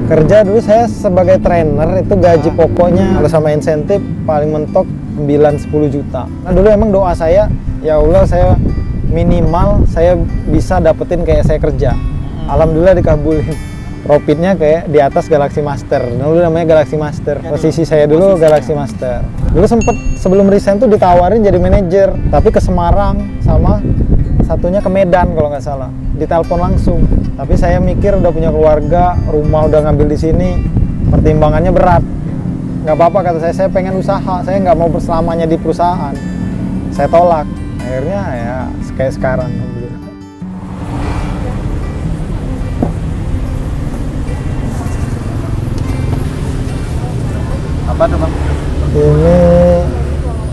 Kerja dulu saya sebagai trainer itu gaji pokoknya kalau sama insentif paling mentok 9-10 juta. Nah dulu emang doa saya, ya Allah saya minimal saya bisa dapetin kayak saya kerja. Alhamdulillah dikabulin. Profitnya kayak di atas Galaxy Master. Dulu namanya Galaxy Master. Posisi saya dulu Galaxy Master. Dulu sempet sebelum resign tuh ditawarin jadi manajer, tapi ke Semarang sama satunya ke Medan kalau nggak salah. Ditelepon langsung. Tapi saya mikir udah punya keluarga, rumah udah ngambil di sini, pertimbangannya berat. Nggak apa-apa kata saya pengen usaha, saya nggak mau berselamanya di perusahaan. Saya tolak. Akhirnya ya kayak sekarang. Apa tuh bang? Ini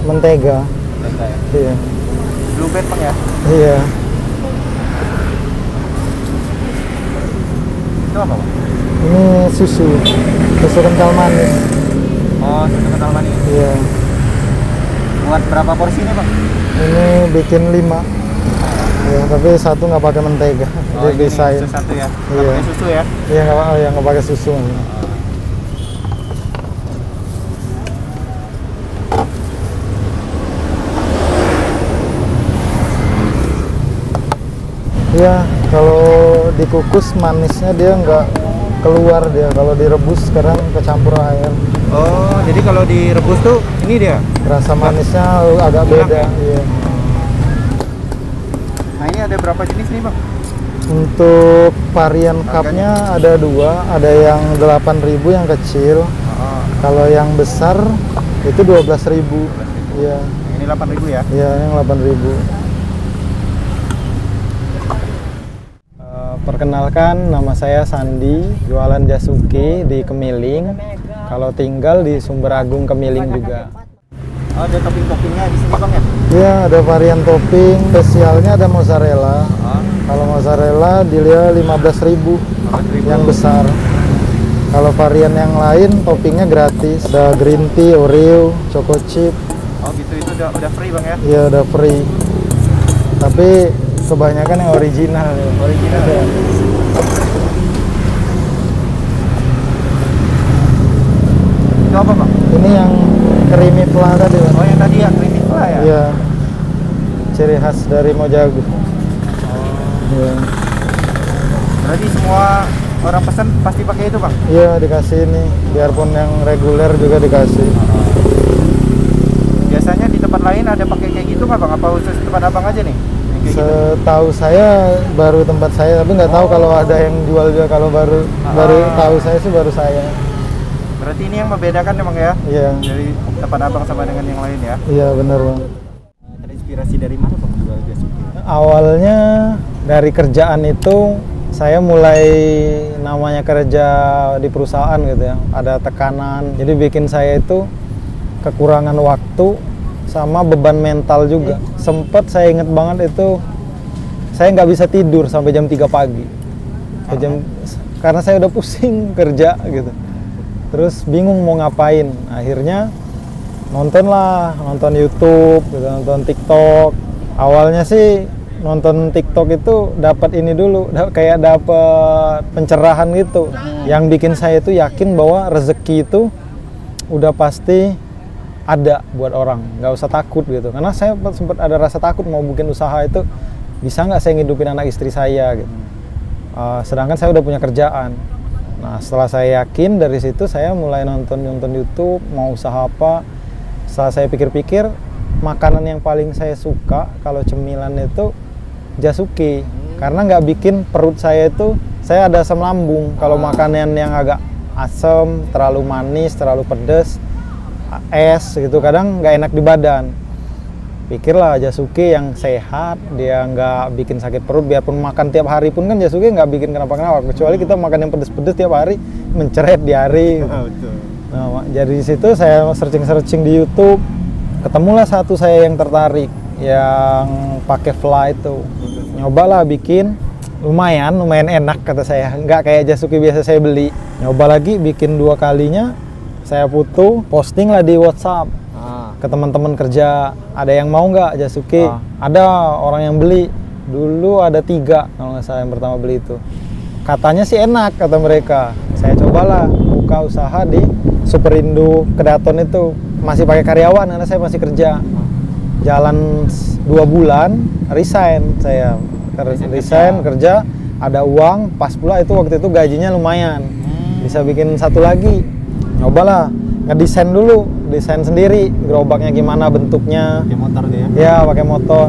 mentega. Mentega ya? Iya. Blueband bang ya? Iya. Itu apa bang? Ini susu kental manis. Oh, susu kental manis. Iya. Buat berapa porsi ini bang? Ini bikin 5. Ya, tapi satu nggak pakai mentega. Oh, Dia bisain. satu ya? Nggak Iya. pakai susu ya? Iya nggak pakai susu. Iya, kalau dikukus manisnya dia nggak keluar dia. Kalau direbus sekarang kecampur air. Oh, jadi kalau direbus tuh ini dia? Rasa manisnya agak beda. Ya? Iya. Nah ini ada berapa jenis nih bang? Untuk varian cupnya ada 2, ada yang 8.000 yang kecil. Kalau yang besar itu 12.000. Iya. Ini 8.000 ya? Iya, yang 8.000. Perkenalkan, nama saya Sandi, jualan Jasuke di Kemiling. Kalau tinggal di Sumber Agung Kemiling juga. Oh, ada topping-toppingnya di sini bang ya? Iya, ada varian topping. Spesialnya ada mozzarella. Kalau mozzarella dia 15.000 yang besar. Kalau varian yang lain toppingnya gratis. Ada green tea, Oreo, choco chip. Oh gitu, itu udah free bang ya? Iya, udah free. Tapi kebanyakan yang original. Original ya? Itu apa bang? Ini yang creamy fla tadi, Bang. Oh yang tadi ya, creamy fla ya? Iya. Ciri khas dari Mojago. Iya. Berarti semua orang pesan pasti pakai itu bang? Iya, dikasih ini. Biarpun yang reguler juga dikasih. Biasanya di tempat lain ada pakai kayak gitu nggak bang? Apa khusus tempat abang aja nih? Setahu saya baru tempat saya, tapi nggak tahu kalau ada yang jual juga. Kalau baru tahu saya sih baru saya. Berarti ini yang membedakan ya bang ya? Iya. Dari tempat abang sama dengan yang lain ya? Iya benar bang. Terinspirasi dari mana bang jual Jasuke? Awalnya dari kerjaan itu saya mulai namanya kerja di perusahaan gitu ya. Ada tekanan, jadi bikin saya itu kekurangan waktu sama beban mental juga. Sempet saya inget banget itu saya nggak bisa tidur sampai jam 3 pagi. Karena saya udah pusing kerja gitu. Terus bingung mau ngapain. Akhirnya nonton YouTube, gitu, nonton TikTok. Awalnya sih nonton TikTok itu dapat ini dulu, kayak dapat pencerahan gitu. Yang bikin saya itu yakin bahwa rezeki itu udah pasti ada buat orang, nggak usah takut gitu. Karena saya sempat ada rasa takut mau bikin usaha itu, bisa nggak saya ngidupin anak istri saya gitu. Sedangkan saya udah punya kerjaan. Nah setelah saya yakin, dari situ saya mulai nonton YouTube, mau usaha apa. Setelah saya pikir-pikir, makanan yang paling saya suka kalau cemilan itu Jasuke. Karena nggak bikin perut saya itu, saya ada asam lambung. Kalau makanan yang agak asam, terlalu manis, terlalu pedas, es gitu, kadang nggak enak di badan. Pikirlah Jasuke yang sehat, dia nggak bikin sakit perut. Biarpun makan tiap hari pun kan Jasuke nggak bikin kenapa-kenapa, kecuali kita makan yang pedes-pedes tiap hari, mencret diare gitu. Nah, jadi di situ saya searching di YouTube, ketemulah satu saya yang tertarik, yang pakai fly itu. Nyobalah bikin, lumayan enak kata saya, nggak kayak Jasuke biasa saya beli. Nyoba lagi, bikin 2 kalinya, saya foto, posting lah di WhatsApp ke teman-teman kerja. Ada yang mau nggak Jasuke? Ada orang yang beli. Dulu ada 3 kalau nggak salah yang pertama beli itu. Katanya sih enak kata mereka. Saya cobalah buka usaha di Superindo Kedaton itu. Masih pakai karyawan karena saya masih kerja. Jalan 2 bulan, resign saya. Resign kerja, ada uang, pas pula itu waktu itu gajinya lumayan. Bisa bikin satu lagi. Nyobalah, ngedesain dulu, desain sendiri, gerobaknya gimana bentuknya. Pakai motor tuh ya? Ya, pakai motor.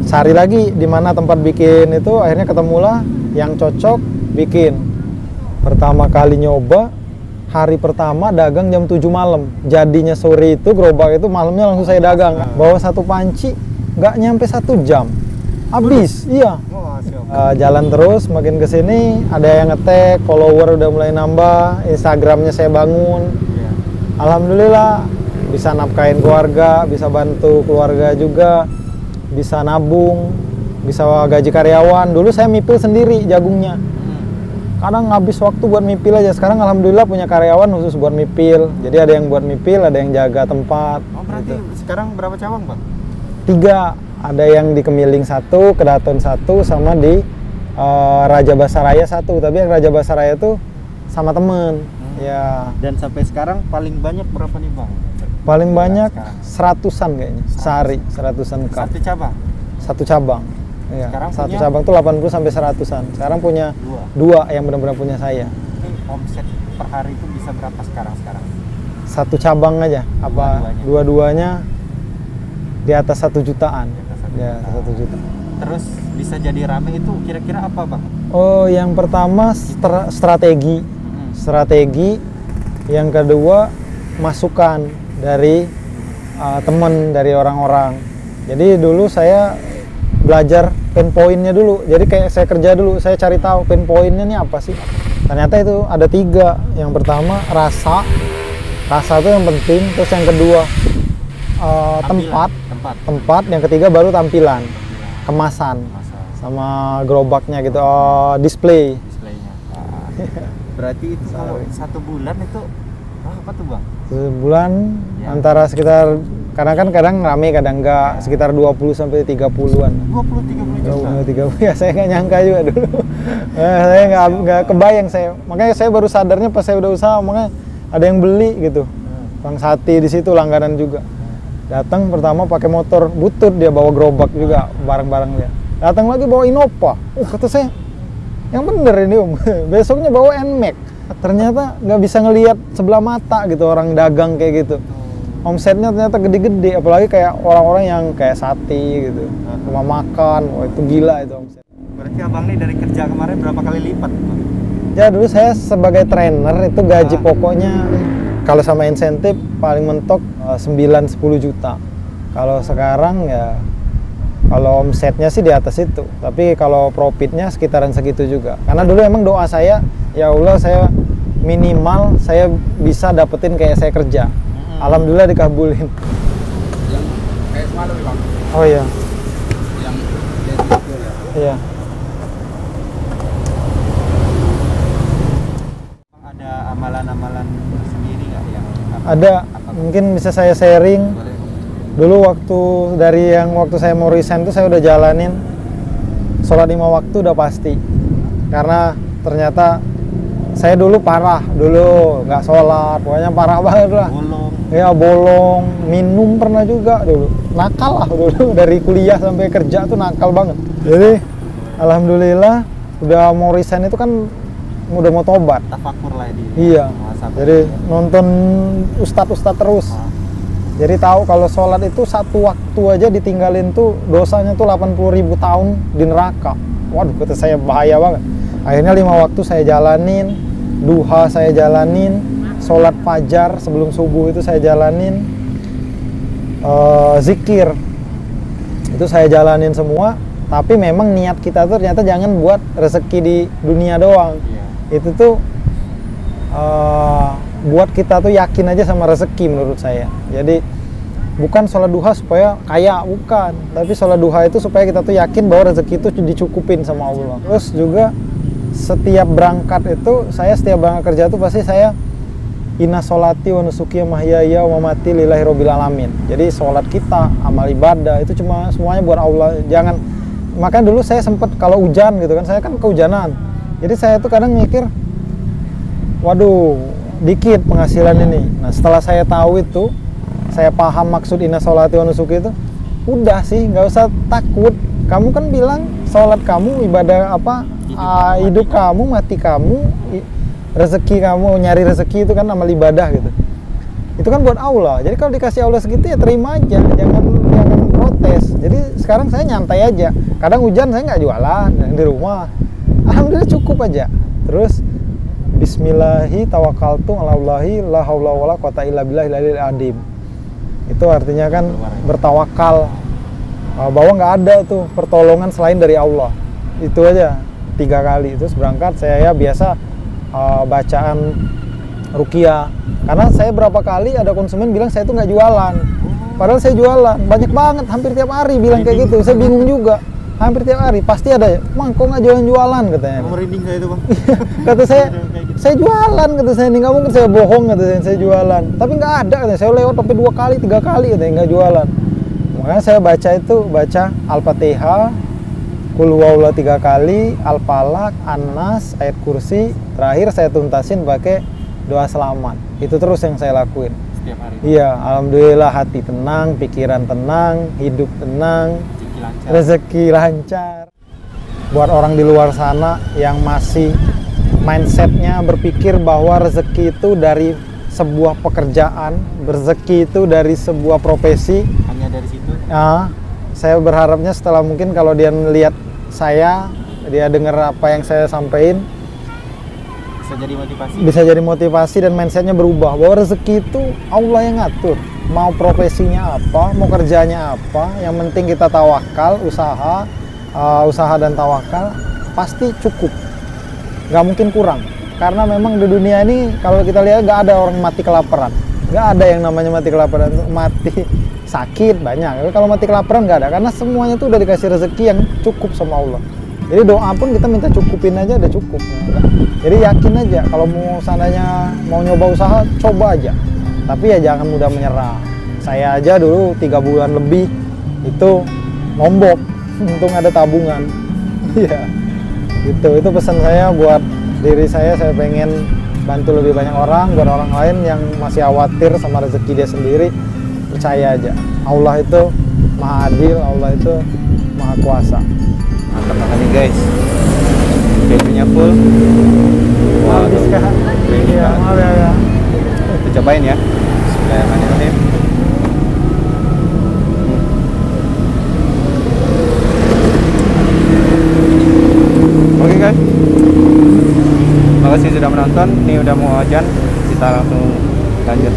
Cari lagi di mana tempat bikin itu, akhirnya ketemulah yang cocok, bikin. Pertama kali nyoba, hari pertama dagang jam 7 malam. Jadinya sore itu gerobak itu malamnya langsung saya dagang. Bawa satu panci, nggak nyampe 1 jam. Habis, iya. Jalan terus, makin kesini ada yang nge-tag, follower udah mulai nambah, Instagramnya saya bangun. Alhamdulillah bisa nafkahin keluarga, bisa bantu keluarga juga, bisa nabung, bisa gaji karyawan. Dulu saya mipil sendiri jagungnya. Kadang habis waktu buat mipil aja. Sekarang alhamdulillah punya karyawan khusus buat mipil. Jadi ada yang buat mipil, ada yang jaga tempat. Oh berarti gitu. sekarang berapa cabang Bang? 3. Ada yang di Kemiling 1, Kedaton 1, sama di Raja Basaraya 1. Tapi yang Raja Basaraya tuh sama temen. Ya. Dan sampai sekarang paling banyak berapa nih Bang? Paling banyak sekarang? 100-an kayaknya. Sehari 100-an cup. Satu cabang? Satu cabang. Ya. Sekarang Satu punya? cabang tuh 80 sampai 100-an. Sekarang punya 2 yang benar-benar punya saya. Ini omset per hari itu bisa berapa sekarang? Satu cabang aja. Apa dua-duanya di atas 1 jutaan. Ya, 1 juta. Terus bisa jadi rame itu kira-kira apa Bang? Oh, yang pertama strategi. Strategi. Yang kedua masukan dari teman, dari orang-orang. Jadi dulu saya belajar pain point-nya dulu. Jadi kayak saya kerja dulu, saya cari tahu pain point-nya nih apa sih. Ternyata itu ada 3. Yang pertama rasa itu yang penting. Terus yang kedua tempat, yang ketiga baru tampilan, kemasan, sama gerobaknya gitu, displaynya. Berarti itu kalau 1 bulan itu apa tuh Bang? Sebulan ya. Antara sekitar, kadang rame kadang enggak, sekitar 20 sampai 30-an. 20-30 juta? 30, ya saya nggak nyangka juga dulu. Saya nggak kebayang saya, makanya saya baru sadarnya pas saya udah usaha, makanya ada yang beli gitu. Bang Sati di situ langganan juga. Datang pertama pakai motor butut, dia bawa gerobak juga barang-barang dia. Datang lagi bawa Innova. Kata saya, yang bener ini Om. Besoknya bawa NMAX. Ternyata nggak bisa ngelihat sebelah mata gitu orang dagang kayak gitu. Omsetnya ternyata gede-gede, apalagi kayak orang-orang yang kayak Sati gitu, rumah makan. Wah, itu gila itu omset. Berarti Abang nih dari kerja kemarin berapa kali lipat? Ya dulu saya sebagai trainer itu gaji pokoknya kalau sama insentif paling mentok 9-10 juta. Kalau sekarang ya, kalau omsetnya sih di atas itu, tapi kalau profitnya sekitaran segitu juga. Karena dulu emang doa saya, ya Allah saya minimal saya bisa dapetin kayak saya kerja. Alhamdulillah dikabulin. Yang kayak semalam Bang. Oh iya. Yang Iya. Ada amalan-amalan sendiri nggak yang Ada, mungkin bisa saya sharing. Dulu waktu saya mau resign tuh saya udah jalanin sholat 5 waktu udah pasti. Karena ternyata saya dulu parah, nggak sholat, pokoknya parah banget lah. Bolong, minum pernah juga dulu. Nakal lah dulu, dari kuliah sampai kerja tuh nakal banget. Jadi alhamdulillah udah mau resign itu kan udah mau tobat. Tafakur lah di. Iya. Jadi nonton ustadz terus. Jadi tahu kalau sholat itu 1 waktu aja ditinggalin tuh dosanya tuh 80.000 tahun di neraka. Waduh, kata saya bahaya banget. Akhirnya 5 waktu saya jalanin, duha saya jalanin, sholat fajar sebelum subuh itu saya jalanin, zikir itu saya jalanin semua. Tapi memang niat kita tuh ternyata jangan buat rezeki di dunia doang. Itu tuh buat kita tuh yakin aja sama rezeki menurut saya. Jadi bukan sholat duha supaya kaya, bukan. Tapi sholat duha itu supaya kita tuh yakin bahwa rezeki itu dicukupin sama Allah. Terus juga setiap berangkat itu, setiap berangkat kerja tuh pasti saya inna sholati wa nusuki wa mahyaya wa mamati lillahi rabbil alamin. Jadi sholat kita, amal ibadah itu cuma semuanya buat Allah. Jangan, makanya dulu saya sempat kalau hujan gitu kan, saya kan kehujanan. Jadi saya tuh kadang mikir, waduh, dikit penghasilan ini. Nah, setelah saya tahu itu, saya paham maksud inna sholati wa nusuki itu, udah sih, nggak usah takut. Kamu kan bilang sholat kamu, ibadah apa, hidup kamu, mati kamu, rezeki kamu, nyari rezeki itu kan amal ibadah gitu. Itu kan buat Allah. Jadi kalau dikasih Allah segitu ya terima aja, jangan protes. Jadi sekarang saya nyantai aja. Kadang hujan saya nggak jualan di rumah. Alhamdulillah cukup aja. Terus Bismillahi tawakkaltu alallahi la haula wala quwata illa billahil adim. Itu artinya kan bertawakal bahwa nggak ada tuh pertolongan selain dari Allah. Itu aja 3 kali. Terus berangkat saya biasa bacaan ruqyah. Karena saya berapa kali ada konsumen bilang saya tuh nggak jualan. Padahal saya jualan, banyak banget, hampir tiap hari bilang kayak gitu. Saya bingung juga, hampir tiap hari pasti ada. Mang, kok nggak jualan katanya? Merinding saya itu bang. Kata saya jualan, kata saya ini nggak mungkin saya bohong, kata saya jualan. Tapi nggak ada, katanya saya lewat sampai 2 kali, 3 kali katanya nggak jualan. Makanya saya baca Al-Fatihah, Qul huwallahu 3 kali, Al-Falaq, An-Nas, ayat kursi. Terakhir saya tuntasin pakai doa selamat. Itu terus yang saya lakuin Setiap hari. Iya, alhamdulillah hati tenang, pikiran tenang, hidup tenang, rezeki lancar. Buat orang di luar sana yang masih mindsetnya berpikir bahwa rezeki itu dari sebuah pekerjaan, rezeki itu dari sebuah profesi. Hanya dari situ. Saya berharapnya setelah mungkin kalau dia melihat saya, dia dengar apa yang saya sampaikan, bisa jadi motivasi dan mindsetnya berubah bahwa rezeki itu Allah yang ngatur. Mau profesinya apa, mau kerjanya apa, yang penting kita tawakal, usaha dan tawakal pasti cukup, nggak mungkin kurang. Karena memang di dunia ini kalau kita lihat nggak ada orang mati kelaparan, nggak ada yang namanya mati kelaparan, mati sakit banyak. Tapi kalau mati kelaparan nggak ada, karena semuanya tuh udah dikasih rezeki yang cukup sama Allah. Jadi doa pun kita minta cukupin aja, udah cukup. Jadi yakin aja, kalau mau sananya mau nyoba usaha, coba aja. Tapi ya jangan mudah menyerah. Saya aja dulu 3 bulan lebih itu nombok, untung ada tabungan. Iya, itu pesan saya buat diri saya pengen bantu lebih banyak orang, buat orang lain yang masih khawatir sama rezeki dia sendiri, percaya aja. Allah itu Maha Adil, Allah itu Maha Kuasa. Mantap banget nih guys, bensinnya full. Habis kan? Iya, maaf ya. Kita cobain ya. Bismillahirrahmanirrahim. Oke guys, makasih sudah menonton. Ini udah mau azan, kita langsung lanjut.